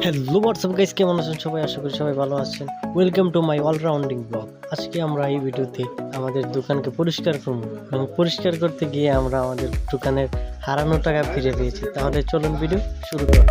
Hello WhatsApp guys, কেমন আছেন সবাই? আশা করি সবাই ভালো আছেন। Welcome to my all-rounding blog. আজকে আমরা এই ভিডিওতে আমাদের দোকানকে পরিষ্কার করব এবং পরিষ্কার করতে গিয়ে আমরা আমাদের দোকানের হারানো টাকা ফিরে পেয়েছি। তাহলে চলুন ভিডিও শুরু করি।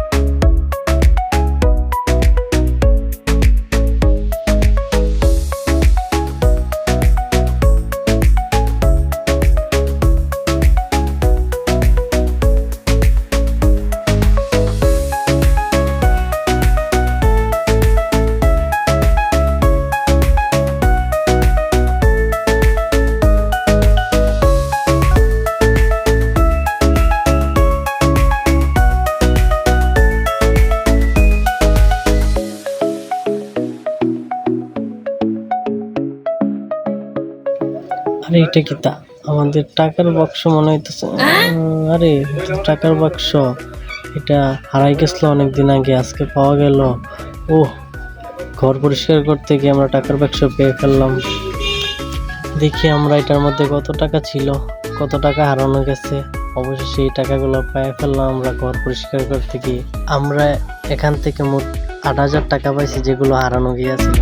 আরে এটা কি তা আমাদের টাকার বাক্স মনে হইতেছে। আরে টাকার বাক্স, এটা হারাই গেছিল অনেকদিন আগে, আজকে পাওয়া গেল। ও, ঘর পরিষ্কার করতে গিয়ে আমরা টাকার বাক্স পেয়ে ফেললাম। দেখি আমরা এটার মধ্যে কত টাকা ছিল, কত টাকা হারানো গেছে। অবশেষে এই টাকাগুলো পেয়ে ফেললাম আমরা ঘর পরিষ্কার করতে গিয়ে। আমরা এখান থেকে মোট ৮,০০০ টাকা পাইছি, যেগুলো হারানো গিয়েছিল।